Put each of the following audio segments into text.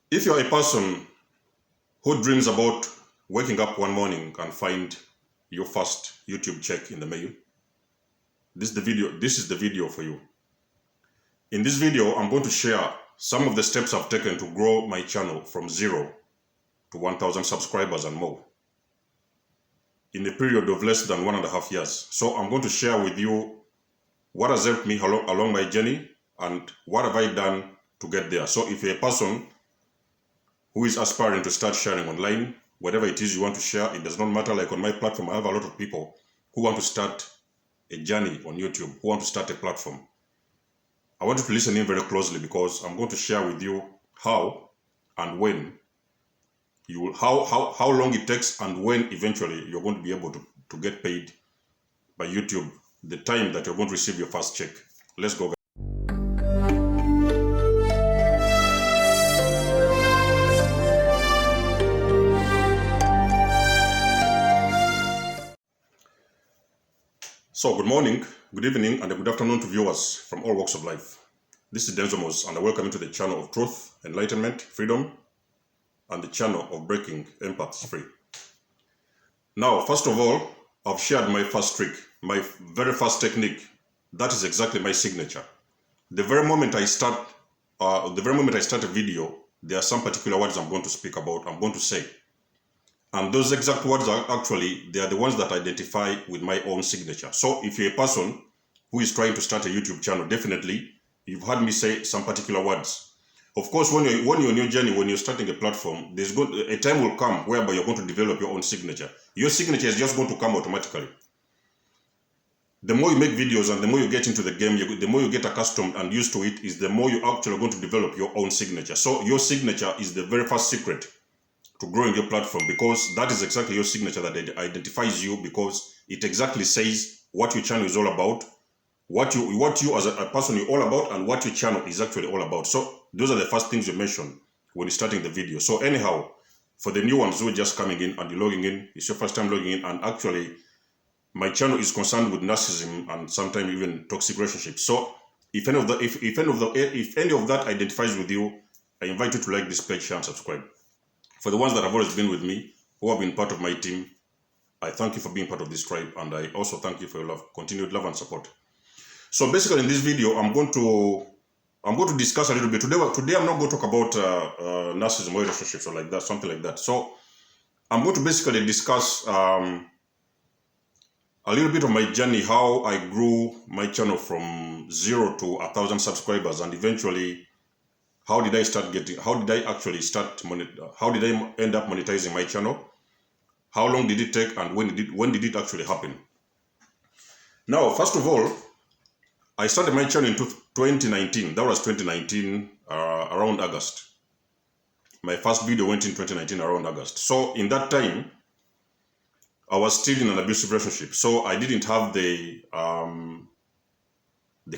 If you're a person who dreams about waking up one morning and find your first YouTube check in the mail, this is the video for you. In this video, I'm going to share some of the steps I've taken to grow my channel from 0 to 1,000 subscribers and more in a period of less than 1.5 years. So I'm going to share with you what has helped me along my journey and what have I done to get there. So if you're a person who is aspiring to start sharing online, whatever it is you want to share, it does not matter. Like on my platform, I have a lot of people who want to start a journey on YouTube, who want to start a platform. I want you to listen in very closely because I'm going to share with you how and when you will, how long it takes and when eventually you're going to be able to get paid by YouTube, the time that you're going to receive your first check. Let's go. So good morning, good evening, and good afternoon to viewers from all walks of life. This is nikymus, and I welcome you to the channel of truth, enlightenment, freedom, and the channel of breaking empaths free. Now, first of all, I've shared my first trick, my very first technique. That is exactly my signature. The very moment I start a video, there are some particular words I'm going to speak about, I'm going to say. And those exact words are actually, they are the ones that identify with my own signature. So if you're a person who is trying to start a YouTube channel, definitely you've heard me say some particular words. Of course, when you're on your journey, when you're starting a platform, a time will come whereby you're going to develop your own signature. Your signature is just going to come automatically. The more you make videos and the more you get into the game, the more you get accustomed and used to it, is the more you're actually going to develop your own signature. So your signature is the very first secret to growing your platform, because that is exactly your signature that identifies you, because it exactly says what your channel is all about, what you as a person you're all about, and what your channel is actually all about. So those are the first things you mention when you're starting the video. So anyhow, for the new ones who are just coming in and you're logging in, it's your first time logging in, and actually my channel is concerned with narcissism and sometimes even toxic relationships. So if any of that identifies with you, I invite you to like this page, share, and subscribe. For the ones that have always been with me, who have been part of my team, I thank you for being part of this tribe, and I also thank you for your love, continued love and support. So basically, in this video, I'm going to discuss a little bit. Today I'm not going to talk about narcissism or relationships or like that, something like that. So I'm going to basically discuss a little bit of my journey, how I grew my channel from 0 to 1,000 subscribers, and eventually how did I end up monetizing my channel? How long did it take, and when did it actually happen? Now, first of all, I started my channel in 2019. That was 2019, around August. My first video went in 2019 around August. So in that time, I was still in an abusive relationship. So I didn't have the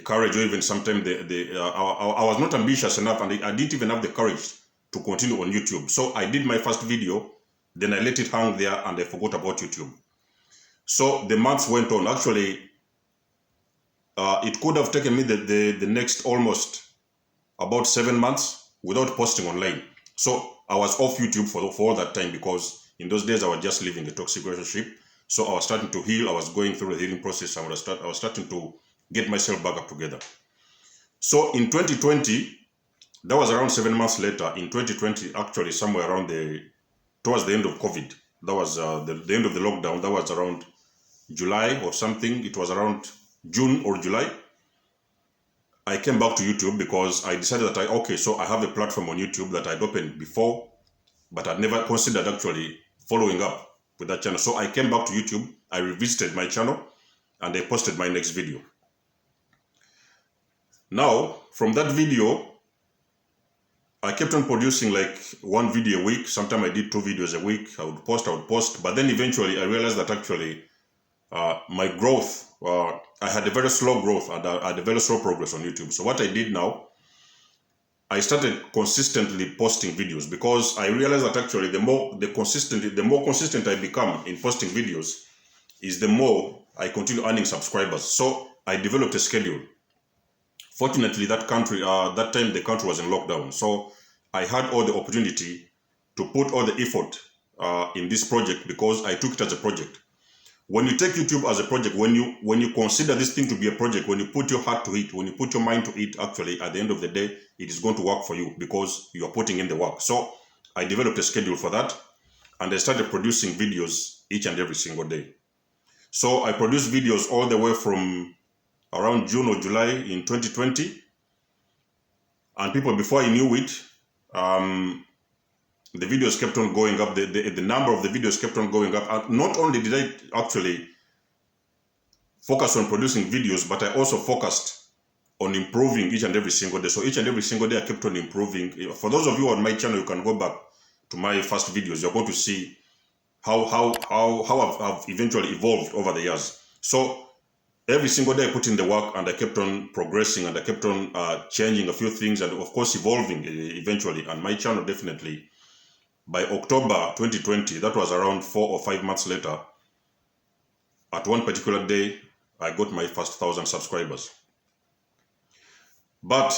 courage, or even sometimes I was not ambitious enough, and I didn't even have the courage to continue on YouTube. So I did my first video, then I let it hang there, and I forgot about YouTube. So the months went on. Actually, it could have taken me the next almost about 7 months without posting online. So I was off YouTube for all that time, because in those days I was just living a toxic relationship. So I was starting to heal. I was going through the healing process, and I was starting to get myself back up together. So in 2020, that was around 7 months later. In 2020, actually somewhere around towards the end of COVID, that was the end of the lockdown. That was around July or something. It was around June or July. I came back to YouTube because I decided that so I have a platform on YouTube that I'd opened before, but I'd never considered actually following up with that channel. So I came back to YouTube, I revisited my channel, and I posted my next video. Now, from that video, I kept on producing like one video a week. Sometimes I did 2 videos a week. I would post. But then eventually I realized that actually my growth, I had a very slow growth, and I had a very slow progress on YouTube. So what I did now, I started consistently posting videos, because I realized that actually the more consistent I become in posting videos, is the more I continue earning subscribers. So I developed a schedule. Fortunately, that time the country was in lockdown, so I had all the opportunity to put all the effort in this project because I took it as a project. When you take YouTube as a project, when you consider this thing to be a project, when you put your heart to it, when you put your mind to it, actually, at the end of the day, it is going to work for you because you are putting in the work. So I developed a schedule for that, and I started producing videos each and every single day. So I produced videos all the way from around June or July in 2020. And people, before I knew it, the videos kept on going up. The number of the videos kept on going up. And not only did I actually focus on producing videos, but I also focused on improving each and every single day. So each and every single day I kept on improving. For those of you on my channel, you can go back to my first videos. You're going to see how I've eventually evolved over the years. So every single day I put in the work, and I kept on progressing, and I kept on changing a few things, and of course evolving eventually. And my channel definitely, by October 2020, that was around 4 or 5 months later, at one particular day, I got my first 1,000 subscribers. But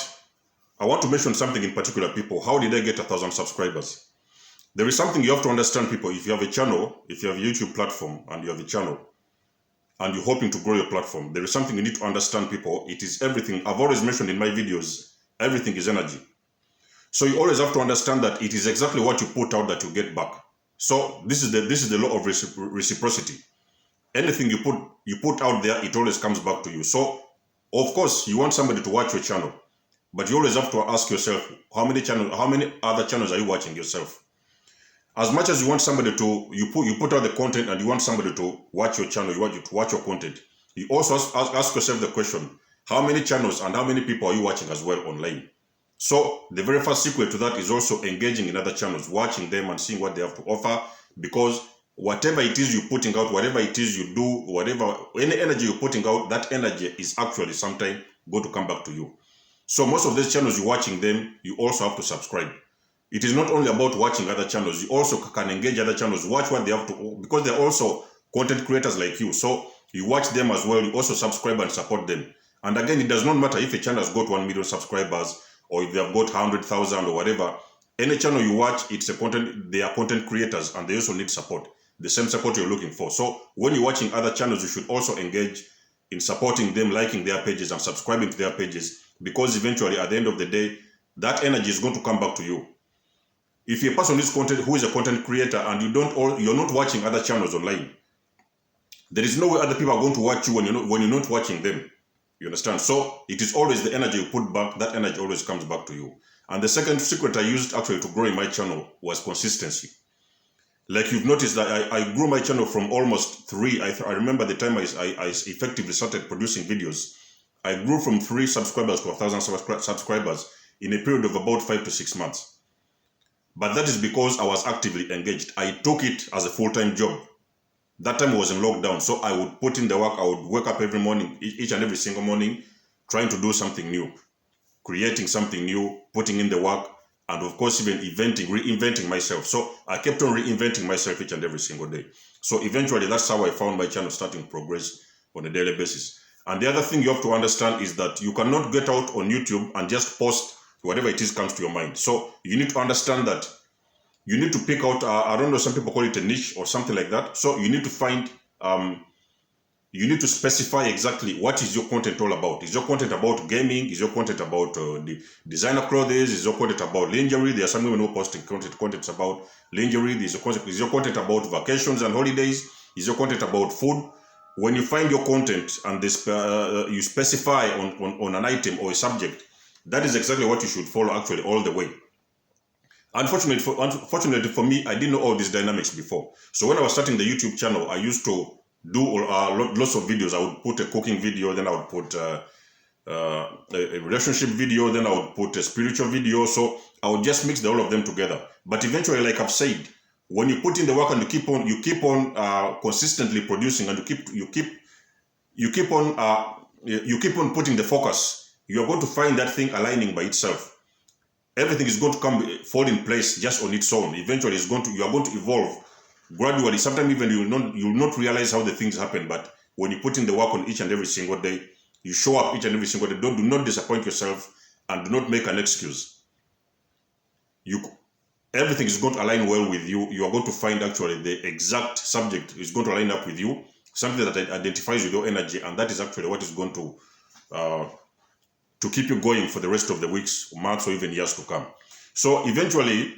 I want to mention something in particular, people. How did I get 1,000 subscribers? There is something you have to understand, people. If you have a channel, if you have a YouTube platform and you have a channel, and you're hoping to grow your platform, there is something you need to understand, people. It is everything. I've always mentioned in my videos, everything is energy. So you always have to understand that it is exactly what you put out that you get back. So this is the law of reciprocity. Anything you put out there, it always comes back to you. So of course you want somebody to watch your channel, but you always have to ask yourself, how many other channels are you watching yourself? As much as you want somebody to, you put out the content and you want somebody to watch your channel, you want you to watch your content, you also ask yourself the question, how many channels and how many people are you watching as well online? So the very first secret to that is also engaging in other channels, watching them and seeing what they have to offer, because whatever it is you're putting out, whatever it is you do, any energy you're putting out, that energy is actually sometime going to come back to you. So most of these channels, you're watching them, you also have to subscribe. It is not only about watching other channels, you also can engage other channels, watch what they have to, because they're also content creators like you. So you watch them as well, you also subscribe and support them. And again, it does not matter if a channel has got 1 million subscribers or if they have got 100,000 or whatever. Any channel you watch, they are content creators and they also need support. The same support you're looking for. So when you're watching other channels, you should also engage in supporting them, liking their pages and subscribing to their pages, because eventually at the end of the day, that energy is going to come back to you. If you're a person who is a content creator and you're not watching other channels online, there is no way other people are going to watch you when you're not watching them. You understand? So it is always the energy you put back, that energy always comes back to you. And the second secret I used actually to grow in my channel was consistency. Like you've noticed that I grew my channel from almost 3. I remember the time I effectively started producing videos. I grew from 3 subscribers to 1,000 subscribers in a period of about 5 to 6 months. But that is because I was actively engaged. I took it as a full-time job. That time I was in lockdown, so I would put in the work. I would wake up every morning, each and every single morning, trying to do something new, creating something new, putting in the work, and of course even reinventing myself. So I kept on reinventing myself each and every single day. So eventually that's how I found my channel starting to progress on a daily basis. And the other thing you have to understand is that you cannot get out on YouTube and just post whatever it is comes to your mind. So you need to understand that you need to pick out, I don't know, some people call it a niche or something like that. So you need to find, you need to specify exactly what is your content all about. Is your content about gaming? Is your content about the designer clothes? Is your content about lingerie? There are some women who are posting content about lingerie. Is your content about vacations and holidays? Is your content about food? When you find your content and you specify on an item or a subject, that is exactly what you should follow actually all the way. Unfortunately for me, I didn't know all these dynamics before. So when I was starting the YouTube channel, I used to do lots of videos. I would put a cooking video, then I would put a relationship video, then I would put a spiritual video. So I would just mix all of them together. But eventually, like I've said, when you put in the work and you keep on consistently producing, and you keep on putting the focus, you're going to find that thing aligning by itself. Everything is going to fall in place just on its own. Eventually, you are going to evolve gradually. Sometimes even you will not realize how the things happen. But when you put in the work on each and every single day, you show up each and every single day. Do not disappoint yourself and do not make an excuse. everything is going to align well with you. You are going to find actually the exact subject is going to line up with you, something that identifies with your energy, and that is actually what is going to keep you going for the rest of the weeks, months, or even years to come. So eventually,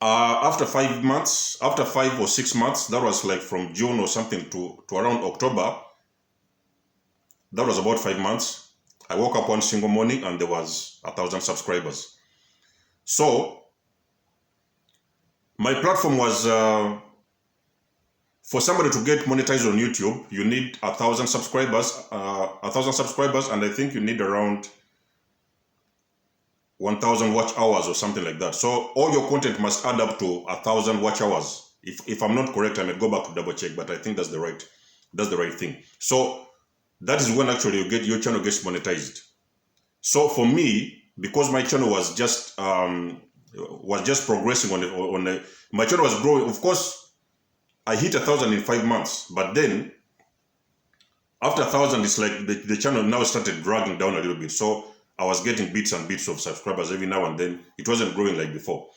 after 5 months, after 5 or 6 months, that was like from June or something to around October. That was about 5 months. I woke up one single morning and there was 1,000 subscribers. So my platform was, for somebody to get monetized on YouTube, you need 1,000 subscribers, and I think you need around 1,000 watch hours or something like that. So all your content must add up to 1,000 watch hours. If I'm not correct, I may go back to double check, but I think that's the right thing. So that is when actually your channel gets monetized. So for me, because my channel was just progressing my channel was growing. Of course, I hit 1,000 in 5 months, but then after 1,000, it's like the channel now started dragging down a little bit. So I was getting bits and bits of subscribers every now and then. It wasn't growing like before.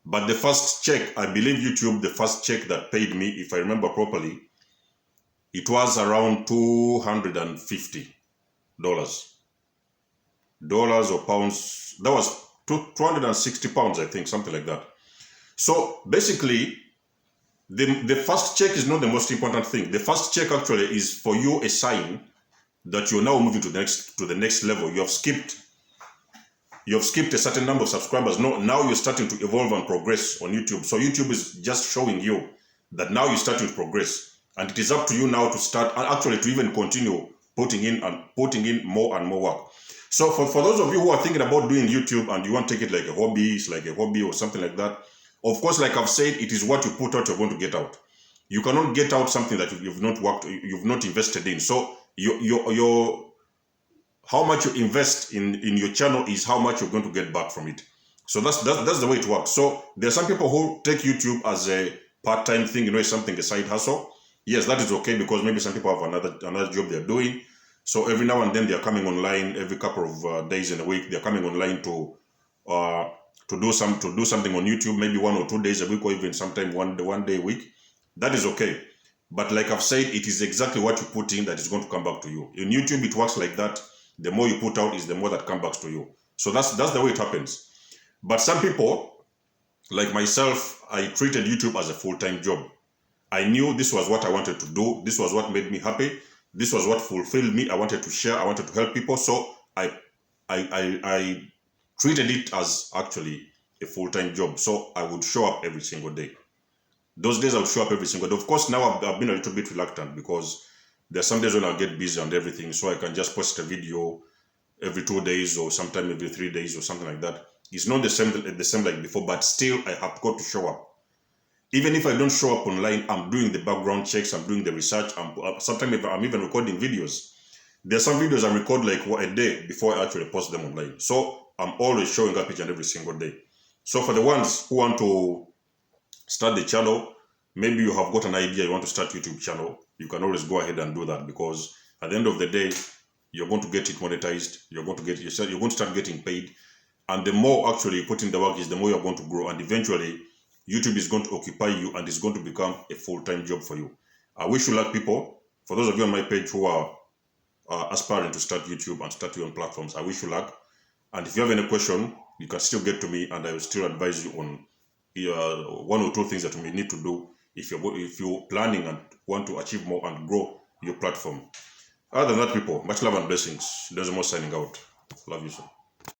But the first check, I believe YouTube, the first check that paid me, if I remember properly, it was around $250. Dollars or pounds. That was 260 pounds, I think, something like that. So basically, the first check is not the most important thing. The first check actually is for you a sign that you're now moving to the next level. You have skipped a certain number of subscribers. Now you're starting to evolve and progress on YouTube. So YouTube is just showing you that now you're starting to progress, and it is up to you now to start actually to even continue putting in more and more work. So for those of you who are thinking about doing YouTube and you want to take it like a hobby, it's like a hobby or something like that. Of course, like I've said, it is what you put out you're going to get out. You cannot get out something that you've not invested in. So your how much you invest in your channel is how much you're going to get back from it. So that's the way it works. So there are some people who take YouTube as a part-time thing, it's something, a side hustle. Yes, that is okay, because maybe some people have another job they're doing. So every now and then they're coming online, every couple of days in a week, they're coming online to do something on YouTube, maybe 1 or 2 days a week, or even sometime one day a week. That is okay. But like I've said, it is exactly what you put in that is going to come back to you. In YouTube, it works like that. The more you put out is the more that comes back to you. So that's the way it happens. But some people, like myself, I treated YouTube as a full-time job. I knew this was what I wanted to do. This was what made me happy. This was what fulfilled me. I wanted to share. I wanted to help people. So I treated it as actually a full-time job. So I would show up every single day. Those days I would show up every single day. Of course, now I've been a little bit reluctant, because there are some days when I'll get busy and everything. So I can just post a video every 2 days or sometime every 3 days or something like that. It's not the same like before, but still I have got to show up. Even if I don't show up online, I'm doing the background checks, I'm doing the research, sometimes I'm even recording videos. There's some videos I record like a day before I actually post them online. So I'm always showing up each and every single day. So for the ones who want to start the channel, maybe you have got an idea, you want to start YouTube channel, you can always go ahead and do that, because at the end of the day, you're going to get it monetized, you're going to start getting paid, and the more actually you put in the work is the more you're going to grow, and eventually YouTube is going to occupy you and it's going to become a full-time job for you. I wish you luck, people. For those of you on my page who are aspiring to start YouTube and start your own platforms, I wish you luck. And if you have any question, you can still get to me, and I will still advise you on 1 or 2 things that you may need to do if you're planning and want to achieve more and grow your platform. Other than that, people, much love and blessings. There's more signing out. Love you so.